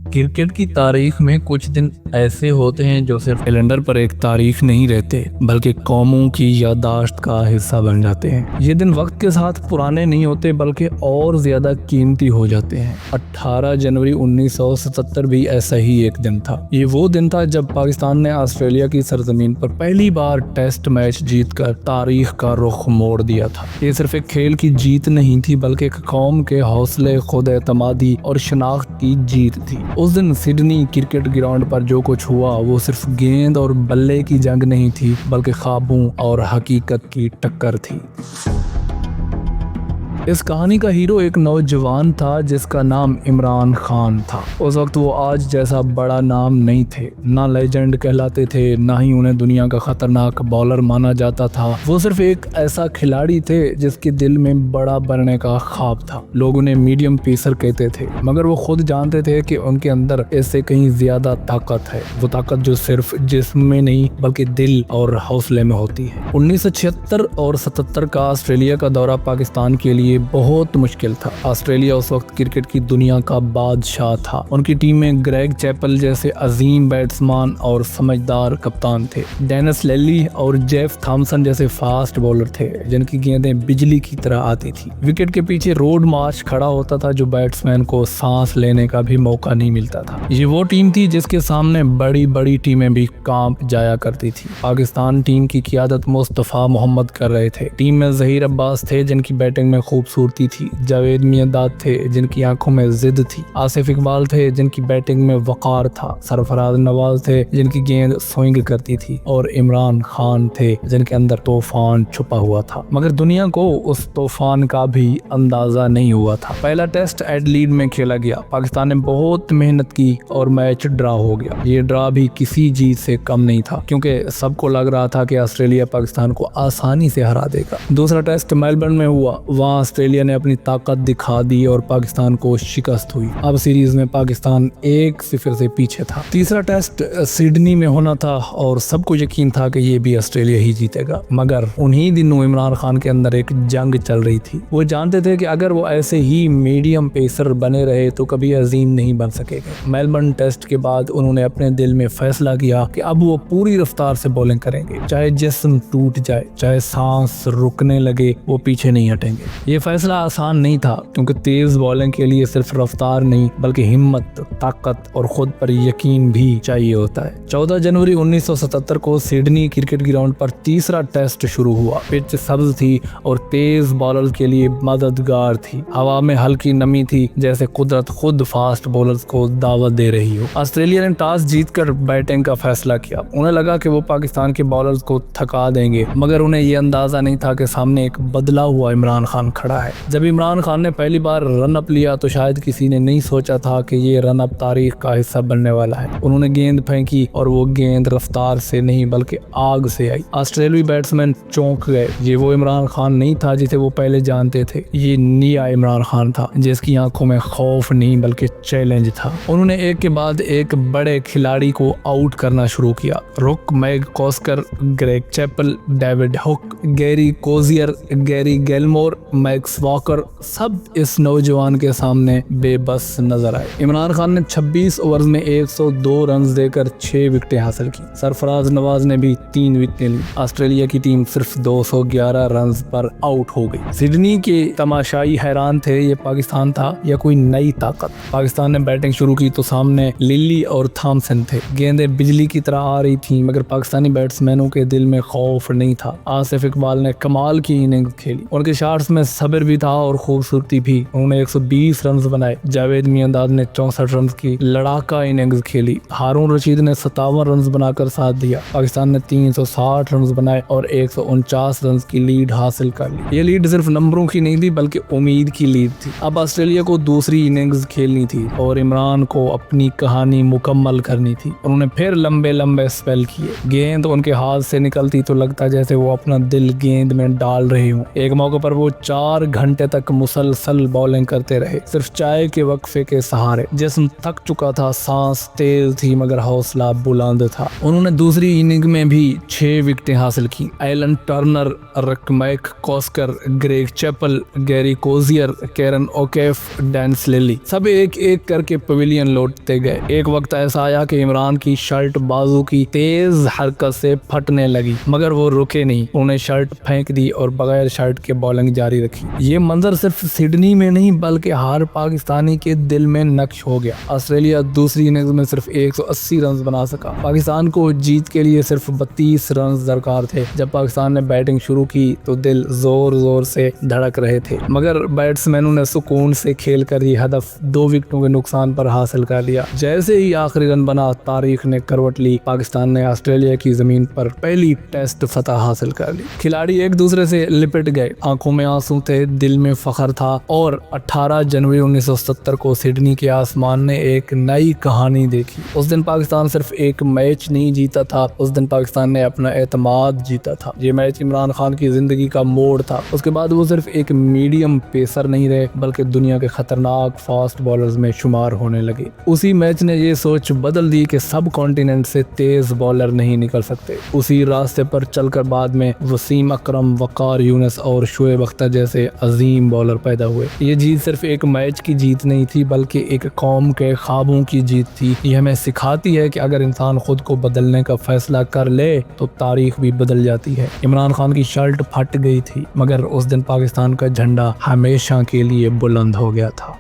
Cricket की तारीख में कुछ दिन ऐसे होते हैं जो सिर्फ कैलेंडर पर एक तारीख नहीं रहते बल्कि कौमों की याददाश्त का हिस्सा बन जाते हैं। ये दिन वक्त के साथ पुराने नहीं होते बल्कि और ज्यादा कीमती हो जाते हैं। 18 जनवरी 1977 भी ऐसा ही एक दिन था। ये वो दिन था जब पाकिस्तान ने ऑस्ट्रेलिया की सरजमीन पर पहली बार टेस्ट मैच जीतकर तारीख का रुख मोड़ दिया था। ये सिर्फ एक खेल की जीत नहीं थी बल्कि एक कौम के हौसले, खुद एतमादी और शनाख्त की जीत थी। उस दिन सिडनी क्रिकेट ग्राउंड पर जो कुछ हुआ वो सिर्फ गेंद और बल्ले की जंग नहीं थी बल्कि ख्वाबों और हकीकत की टक्कर थी। इस कहानी का हीरो एक नौजवान था जिसका नाम इमरान खान था। उस वक्त वो आज जैसा बड़ा नाम नहीं थे, ना लेजेंड कहलाते थे, ना ही उन्हें दुनिया का खतरनाक बॉलर माना जाता था। वो सिर्फ एक ऐसा खिलाड़ी थे जिसके दिल में बड़ा बनने का ख्वाब था। लोग उन्हें मीडियम पेसर कहते थे मगर वो खुद जानते थे कि उनके अंदर इससे कहीं ज्यादा ताकत है। वो ताकत जो सिर्फ जिस्म में नहीं बल्कि दिल और हौसले में होती है। 1976 और 77 का ऑस्ट्रेलिया का दौरा पाकिस्तान के लिए बहुत मुश्किल था। ऑस्ट्रेलिया उस वक्त क्रिकेट की दुनिया का बादशाह था। उनकी टीम में ग्रेग चैपल जैसे अजीम बैट्समैन और समझदार कप्तान थे। डेनिस लेली और जेफ थॉमसन जैसे फास्ट बॉलर थे जिनकी गेंदें बिजली की तरह आती थी। विकेट के पीछे रोड मार्च खड़ा होता था जो बैट्समैन को सांस लेने का भी मौका नहीं मिलता था। ये वो टीम थी जिसके सामने बड़ी बड़ी टीमें भी कांप जाया करती थी। पाकिस्तान टीम की क़ियादत मुस्तफ़ा मोहम्मद कर रहे थे। टीम में ज़हीर अब्बास थे जिनकी बैटिंग में खूबसूरती थी। जावेद मियांदाद थे जिनकी आंखों में जिद थी। आसिफ इकबाल थे जिनकी बैटिंग में वक़ार था। सरफराज नवाज थे जिनकी गेंद स्विंग करती थी और इमरान खान थे जिनके अंदर तूफान छुपा हुआ था। मगर दुनिया को उस तूफान का भी अंदाजा नहीं हुआ था। पहला टेस्ट एडलीड में खेला गया। पाकिस्तान ने बहुत मेहनत की और मैच ड्रा हो गया। ये ड्रा भी किसी जीत से कम नहीं था क्योंकि सबको लग रहा था कि ऑस्ट्रेलिया पाकिस्तान को आसानी से हरा देगा। दूसरा टेस्ट मेलबर्न में हुआ। वहाँ ऑस्ट्रेलिया ने अपनी ताकत दिखा दी और पाकिस्तान को शिकस्त हुई। अब सीरीज में पाकिस्तान 1-0 से पीछे था। तीसरा टेस्ट सिडनी में होना था और सबको यकीन था कि ये भी ऑस्ट्रेलिया ही जीतेगा। मगर उन्हीं दिनों इमरान खान के अंदर एक जंग चल रही थी। वो जानते थे कि अगर वो ऐसे ही मीडियम पेसर बने रहे तो कभी अजीम नहीं बन सकेंगे। मेलबर्न टेस्ट के बाद उन्होंने अपने दिल में फैसला किया कि अब वो पूरी रफ्तार से बॉलिंग करेंगे, चाहे जिस्म टूट जाए, चाहे सांस रुकने लगे, वो पीछे नहीं हटेंगे। ये फैसला आसान नहीं था क्योंकि तेज बॉलिंग के लिए सिर्फ रफ्तार नहीं बल्कि हिम्मत, ताकत और खुद पर यकीन भी चाहिए होता है। 14 जनवरी 1977 को सिडनी क्रिकेट ग्राउंड पर तीसरा टेस्ट शुरू हुआ। पिच सब्ज थी और तेज बॉलर के लिए मददगार थी। हवा में हल्की नमी थी जैसे कुदरत खुद फास्ट बॉलर्स को दावत दे रही हो। ऑस्ट्रेलिया ने टॉस जीतकर बैटिंग का फैसला किया। उन्हें लगा कि वो पाकिस्तान के बॉलर्स को थका देंगे मगर उन्हें ये अंदाजा नहीं था कि सामने एक बदला हुआ इमरान खान खड़ा है। जब इमरान खान ने पहली बार रन अप लिया तो शायद किसी ने नहीं सोचा था कि ये रन अप तारीख का हिस्सा बनने वाला है। उन्होंने गेंद फेंकी और वो गेंद रफ्तार से नहीं बल्कि आग से आई। ऑस्ट्रेलियाई बैट्समैन चौंक गए। ये वो इमरान खान नहीं था जिसे वो पहले जानते थे। ये नया इमरान खान था जिसकी आंखों में खौफ नहीं बल्कि चैलेंज था। उन्होंने एक के बाद एक बड़े खिलाड़ी को आउट करना शुरू किया। Rick McCosker, Greg Chappell, David Hookes, Gary Cosier, Gary Gilmour, Max Walker, सब इस नौजवान के सामने बेबस नजर आए। इमरान खान ने 26 ओवर में 102 रन देकर 6 विकेटें हासिल की। सरफराज नवाज ने भी 3 विकेटें ली। ऑस्ट्रेलिया की टीम सिर्फ 211 रन पर आउट हो गई। सिडनी के तमाशाई हैरान थे, ये पाकिस्तान था या कोई नई ताकत। पाकिस्तान ने बैटिंग शुरू की तो सामने लिली और थॉमसन थे। गेंदें बिजली की तरह आ रही थी मगर पाकिस्तानी बैट्समैनों के दिल में खौफ नहीं था। आसिफ इकबाल ने कमाल की इनिंग खेली। उनके शॉट्स में सब्र भी था और खूबसूरती भी। उन्होंने 120 रन बनाए। जावेद मियांदाद ने 64 रन की लड़ाका इनिंग्स खेली। हारून रशीद ने 57 रन बनाकर साथ दिया। पाकिस्तान ने 360 रन बनाए और 149 रन की लीड हासिल कर ली। ये लीड सिर्फ नंबरों की नहीं थी बल्कि उम्मीद की लीड थी। अब ऑस्ट्रेलिया को दूसरी इनिंग्स खेलनी थी और इमरान को अपनी कहानी मुकम्मल करनी थी। उन्होंने फिर लंबे लंबे स्पेल किए। गेंद उनके हाथ से निकलती तो लगता जैसे वो अपना दिल गेंद में डाल रहे हों। एक मौके पर वो 4 4 घंटे तक मुसलसल बॉलिंग करते रहे, सिर्फ चाय के वक्फे के सहारे। जिस्म थक चुका था, सांस तेज थी मगर हौसला बुलंद था। उन्होंने दूसरी इनिंग में भी 6 विकेटें हासिल की। Alan Turner, Rick McCosker, Greg Chappell, Gary Cosier, Kerry O'Keeffe, डैन स्लेली सब एक एक करके पवेलियन लौटते गए। एक वक्त ऐसा आया कि इमरान की शर्ट बाजू की तेज हरकत से फटने लगी, मगर वो रुके नहीं। उन्हें शर्ट फेंक दी और बगैर शर्ट के बॉलिंग जारी रखी। ये मंजर सिर्फ सिडनी में नहीं बल्कि हर पाकिस्तानी के दिल में नक्श हो गया। ऑस्ट्रेलिया दूसरी इनिंग्स में सिर्फ 180 रन बना सका। पाकिस्तान को जीत के लिए सिर्फ 32 रन दरकार थे। जब पाकिस्तान ने बैटिंग शुरू की तो दिल जोर जोर से धड़क रहे थे, मगर बैट्समैनों ने सुकून से खेल कर ही हदफ 2 विकेटों के नुकसान पर हासिल कर लिया। जैसे ही आखिरी रन बना, तारीख ने करवट ली। पाकिस्तान ने ऑस्ट्रेलिया की जमीन पर पहली टेस्ट फतह हासिल कर ली। खिलाड़ी एक दूसरे से लिपट गए, आंखों में आंसू थे, दिल में फख्र था। और 18 जनवरी 1970 को सिडनी के आसमान ने एक नई कहानी देखी। उस दिन पाकिस्तान सिर्फ एक मैच नहीं जीता था, उस दिन पाकिस्तान ने अपना एतमाद जीता था। ये मैच इमरान खान की जिंदगी का मोड़ था। उसके बाद वो सिर्फ एक मीडियम पेसर नहीं रहे बल्कि दुनिया के खतरनाक फास्ट बॉलर्स में शुमार होने लगे। उसी मैच ने ये सोच बदल दी कि सब कॉन्टिनेंट से तेज बॉलर नहीं निकल सकते। उसी रास्ते पर चलकर बाद में वसीम अकरम, वकार यूनुस और शोएब अख्तर जैसे अजीम बॉलर पैदा हुए। ये जीत सिर्फ एक मैच की जीत नहीं थी बल्कि एक कौम के ख्वाबों की जीत थी। ये हमें सिखाती है कि अगर इंसान खुद को बदलने का फैसला कर ले तो तारीख भी बदल जाती है। इमरान खान की शर्ट फट गई थी मगर उस दिन पाकिस्तान का झंडा हमेशा के लिए बुलंद हो गया था।